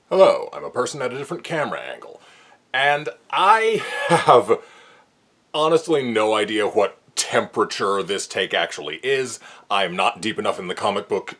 Hello, I'm a person at a different camera angle, and I have honestly no idea what temperature this take actually is. I'm not deep enough in the comic book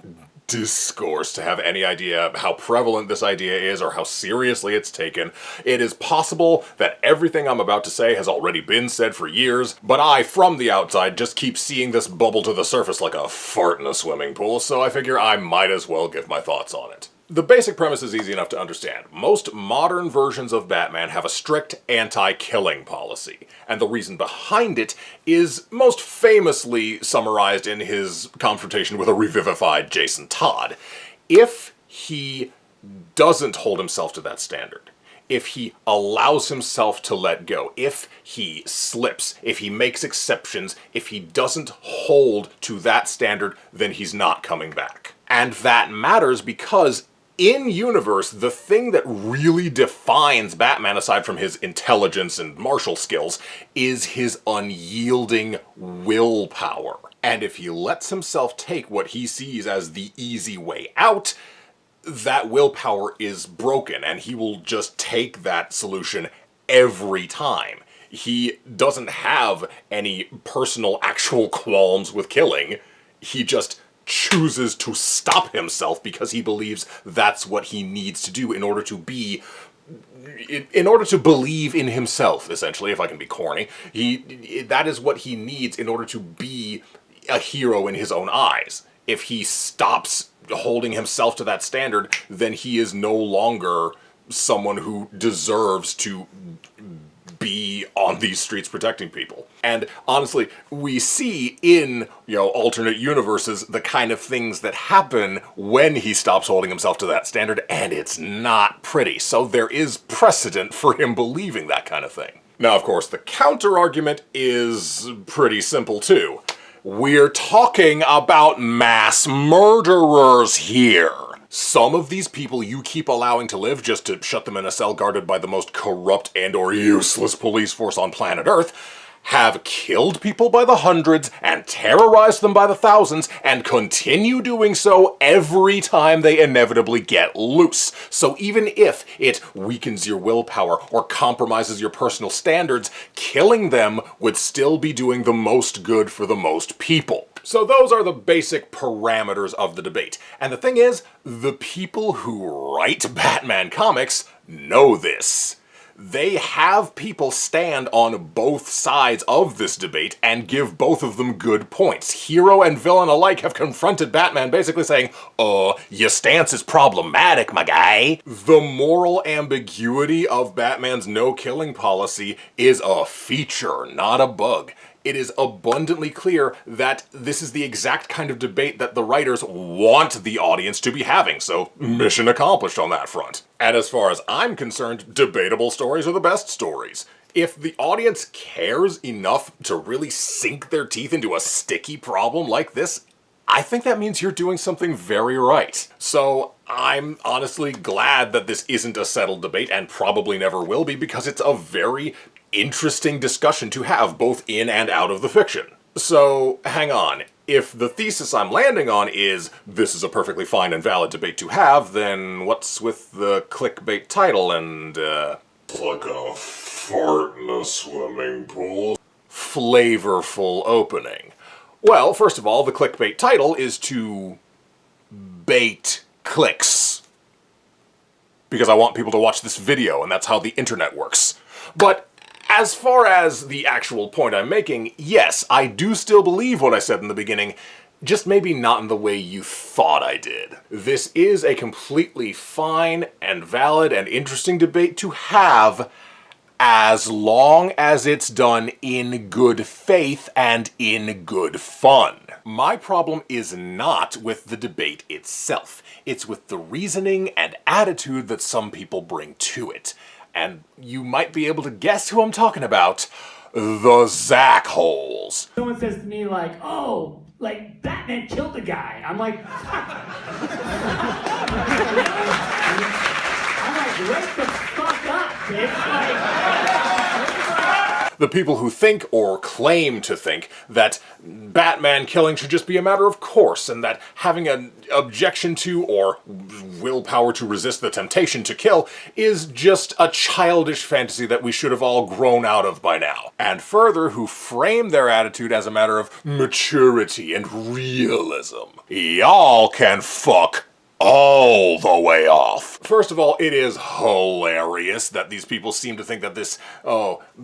discourse to have any idea how prevalent this idea is or how seriously it's taken. It is possible that everything I'm about to say has already been said for years, but I, from the outside, just keep seeing this bubble to the surface like a fart in a swimming pool, so I figure I might as well give my thoughts on it. The basic premise is easy enough to understand. Most modern versions of Batman have a strict anti-killing policy, and the reason behind it is most famously summarized in his confrontation with a revivified Jason Todd. If he doesn't hold himself to that standard, if he allows himself to let go, if he slips, if he makes exceptions, if he doesn't hold to that standard, then he's not coming back. And that matters because in-universe, the thing that really defines Batman, aside from his intelligence and martial skills, is his unyielding willpower. And if he lets himself take what he sees as the easy way out, that willpower is broken, and he will just take that solution every time. He doesn't have any personal, actual qualms with killing. He just chooses to stop himself because he believes that's what he needs to do in order to believe in himself, essentially, if I can be corny. That is what he needs in order to be a hero in his own eyes. If he stops holding himself to that standard, then he is no longer someone who deserves to be on these streets protecting people. And honestly, we see in, alternate universes the kind of things that happen when he stops holding himself to that standard, and it's not pretty. So there is precedent for him believing that kind of thing. Now, of course, the counter-argument is pretty simple, too. We're talking about mass murderers here. Some of these people you keep allowing to live just to shut them in a cell guarded by the most corrupt and/or useless police force on planet Earth have killed people by the hundreds and terrorized them by the thousands and continue doing so every time they inevitably get loose. So even if it weakens your willpower or compromises your personal standards, killing them would still be doing the most good for the most people. So those are the basic parameters of the debate. And the thing is, the people who write Batman comics know this. They have people stand on both sides of this debate and give both of them good points. Hero and villain alike have confronted Batman basically saying, your stance is problematic, my guy. The moral ambiguity of Batman's no-killing policy is a feature, not a bug. It is abundantly clear that this is the exact kind of debate that the writers want the audience to be having, so mission accomplished on that front. And as far as I'm concerned, debatable stories are the best stories. If the audience cares enough to really sink their teeth into a sticky problem like this, I think that means you're doing something very right. So I'm honestly glad that this isn't a settled debate and probably never will be, because it's a very interesting discussion to have both in and out of the fiction. So hang on. If the thesis I'm landing on is this is a perfectly fine and valid debate to have, then what's with the clickbait title and, like a fart in a swimming pool? Flavorful opening. Well, first of all, the clickbait title is to bait clicks. Because I want people to watch this video, and that's how the internet works. But as far as the actual point I'm making, yes, I do still believe what I said in the beginning, just maybe not in the way you thought I did. This is a completely fine and valid and interesting debate to have, as long as it's done in good faith and in good fun. My problem is not with the debate itself. It's with the reasoning and attitude that some people bring to it. And you might be able to guess who I'm talking about. The Zach holes. Someone says to me like, oh, like Batman killed a guy. I'm like, wake the fuck up, bitch. The people who think, or claim to think, that Batman killing should just be a matter of course, and that having an objection to, or willpower to resist the temptation to kill, is just a childish fantasy that we should have all grown out of by now. And further, who frame their attitude as a matter of maturity and realism. Y'all can fuck all the way off. First of all, it is hilarious that these people seem to think that this,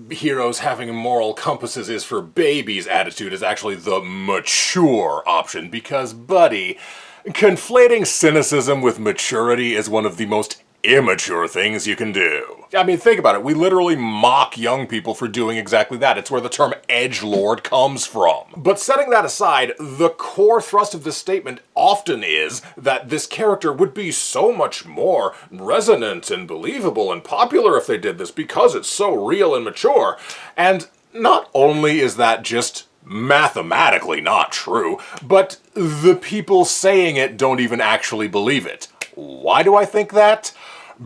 heroes having moral compasses is for babies attitude is actually the mature option, because, buddy, conflating cynicism with maturity is one of the most immature things you can do. I mean, think about it. We literally mock young people for doing exactly that. It's where the term edgelord comes from. But setting that aside, the core thrust of this statement often is that this character would be so much more resonant and believable and popular if they did this because it's so real and mature. And not only is that just mathematically not true, but the people saying it don't even actually believe it. Why do I think that?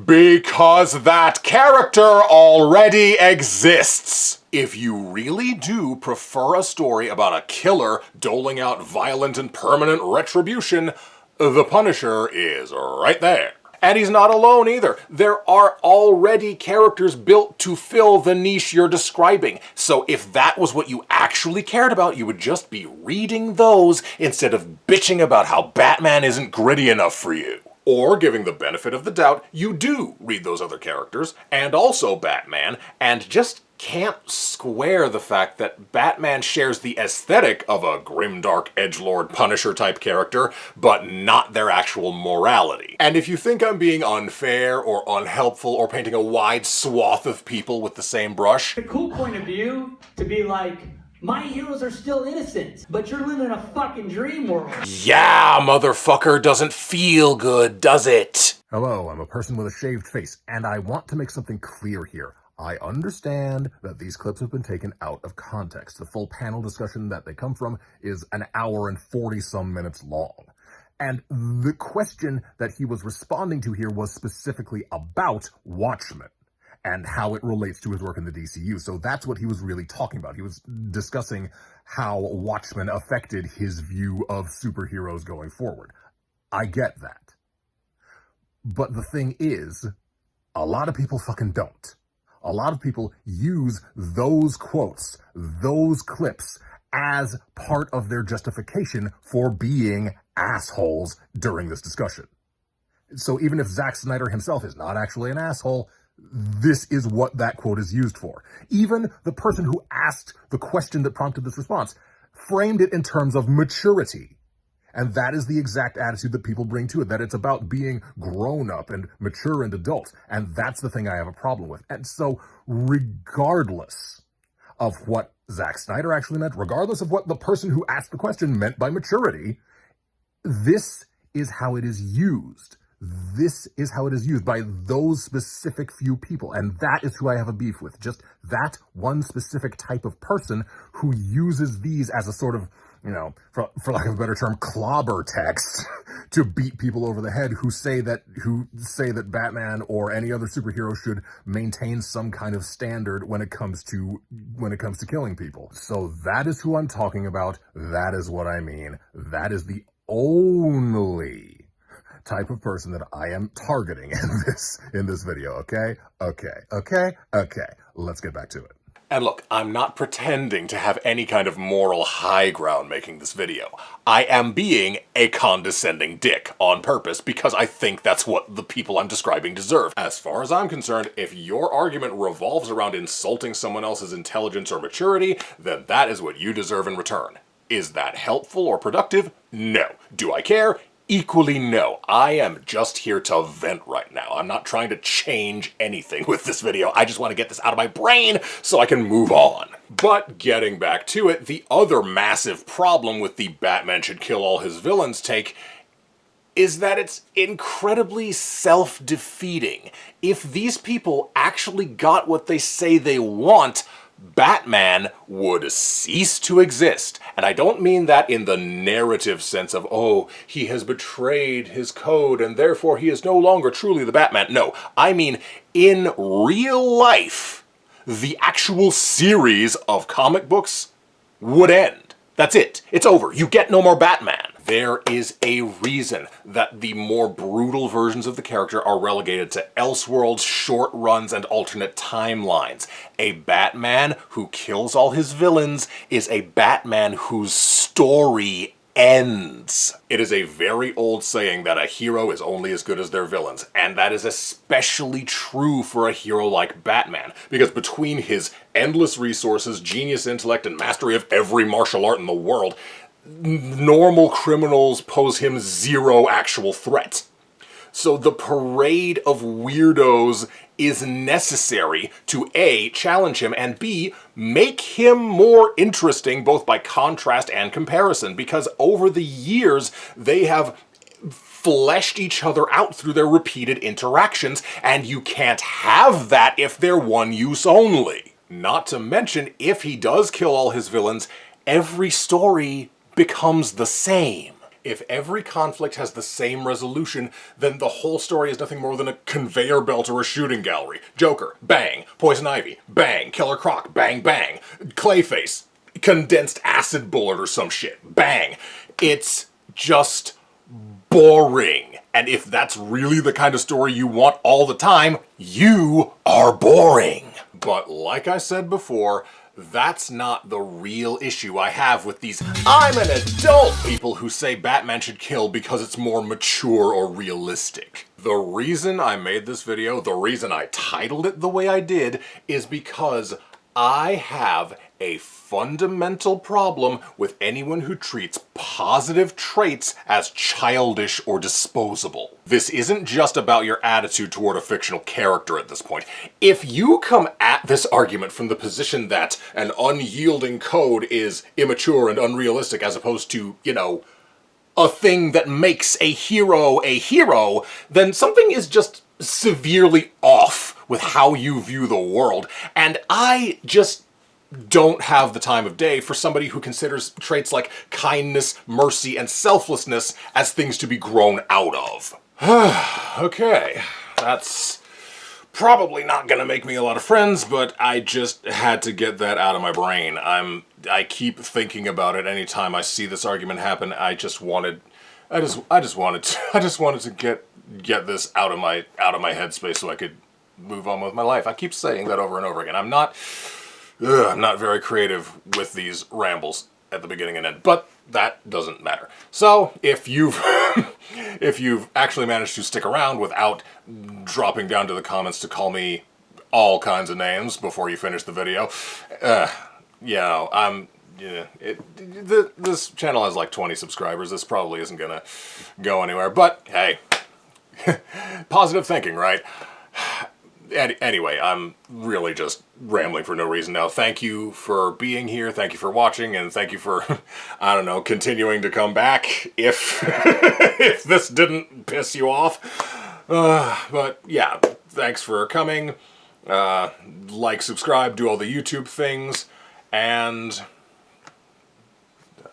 Because that character already exists. If you really do prefer a story about a killer doling out violent and permanent retribution, the Punisher is right there. And he's not alone either. There are already characters built to fill the niche you're describing. So if that was what you actually cared about, you would just be reading those instead of bitching about how Batman isn't gritty enough for you. Or, giving the benefit of the doubt, you do read those other characters, and also Batman, and just can't square the fact that Batman shares the aesthetic of a grimdark edgelord Punisher type character, but not their actual morality. And if you think I'm being unfair or unhelpful or painting a wide swath of people with the same brush, The cool point of view to be like, my heroes are still innocent, but you're living a fucking dream world. yeah, motherfucker, doesn't feel good, does it? Hello, I'm a person with a shaved face, and I want to make something clear here. I understand that these clips have been taken out of context. The full panel discussion that they come from is an hour and 40-some minutes long. And the question that he was responding to here was specifically about Watchmen and how it relates to his work in the DCU. So that's what he was really talking about. He was discussing how Watchmen affected his view of superheroes going forward. I get that. But the thing is, a lot of people fucking don't. A lot of people use those quotes, those clips, as part of their justification for being assholes during this discussion. So even if Zack Snyder himself is not actually an asshole, this is what that quote is used for. Even the person who asked the question that prompted this response framed it in terms of maturity. And that is the exact attitude that people bring to it, that it's about being grown up and mature and adult. And that's the thing I have a problem with. And so regardless of what Zack Snyder actually meant, regardless of what the person who asked the question meant by maturity, this is how it is used. This is how it is used by those specific few people. And that is who I have a beef with. Just that one specific type of person who uses these as a sort of, you know, for lack of a better term, clobber text to beat people over the head who say that Batman or any other superhero should maintain some kind of standard when it comes to killing people. So that is who I'm talking about. That is what I mean. That is the only type of person that I am targeting in this video, okay? Okay. Let's get back to it. And look, I'm not pretending to have any kind of moral high ground making this video. I am being a condescending dick on purpose because I think that's what the people I'm describing deserve. As far as I'm concerned, if your argument revolves around insulting someone else's intelligence or maturity, then that is what you deserve in return. Is that helpful or productive? No. Do I care? Equally no. I am just here to vent right now. I'm not trying to change anything with this video. I just want to get this out of my brain so I can move on. But getting back to it, the other massive problem with the Batman should kill all his villains take is that it's incredibly self-defeating. If these people actually got what they say they want, Batman would cease to exist. And I don't mean that in the narrative sense of, oh, he has betrayed his code and therefore he is no longer truly the Batman. No, I mean in real life, the actual series of comic books would end. That's it. It's over. You get no more Batman. There is a reason that the more brutal versions of the character are relegated to Elseworlds, short runs, and alternate timelines. A Batman who kills all his villains is a Batman whose story ends. It is a very old saying that a hero is only as good as their villains, and that is especially true for a hero like Batman, because between his endless resources, genius intellect, and mastery of every martial art in the world, normal criminals pose him zero actual threat. So the parade of weirdos is necessary to A, challenge him, and B, make him more interesting both by contrast and comparison, because over the years they have fleshed each other out through their repeated interactions, and you can't have that if they're one use only. Not to mention, if he does kill all his villains, every story becomes the same. If every conflict has the same resolution, then the whole story is nothing more than a conveyor belt or a shooting gallery. Joker, bang. Poison Ivy, bang. Killer Croc, bang, bang. Clayface, condensed acid bullet or some shit, bang. It's just boring. And if that's really the kind of story you want all the time, you are boring. But like I said before, that's not the real issue I have with these "I'm an adult" people who say Batman should kill because it's more mature or realistic. The reason I made this video, the reason I titled it the way I did, is because I have a fundamental problem with anyone who treats positive traits as childish or disposable. This isn't just about your attitude toward a fictional character at this point. If you come at this argument from the position that an unyielding code is immature and unrealistic as opposed to, you know, a thing that makes a hero, then something is just severely off with how you view the world. And I just don't have the time of day for somebody who considers traits like kindness, mercy, and selflessness as things to be grown out of. Okay, that's probably not gonna make me a lot of friends, but I just had to get that out of my brain. I keep thinking about it anytime I see this argument happen. I just wanted to get this out of my headspace so I could move on with my life. I keep saying that over and over again. I'm not very creative with these rambles at the beginning and end, but that doesn't matter. So if you've if you've actually managed to stick around without dropping down to the comments to call me all kinds of names before you finish the video, this channel has like 20 subscribers. This probably isn't gonna go anywhere, but hey, positive thinking, right? Anyway, I'm really just rambling for no reason now. Thank you for being here, thank you for watching, and thank you for, I don't know, continuing to come back if, if this didn't piss you off. But yeah, thanks for coming. Like, subscribe, do all the YouTube things, and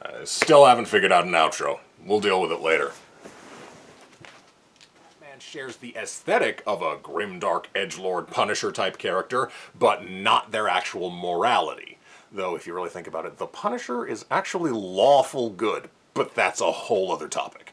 I still haven't figured out an outro. We'll deal with it later. Shares the aesthetic of a grimdark edgelord Punisher type character, but not their actual morality. Though if you really think about it, the Punisher is actually lawful good, but that's a whole other topic.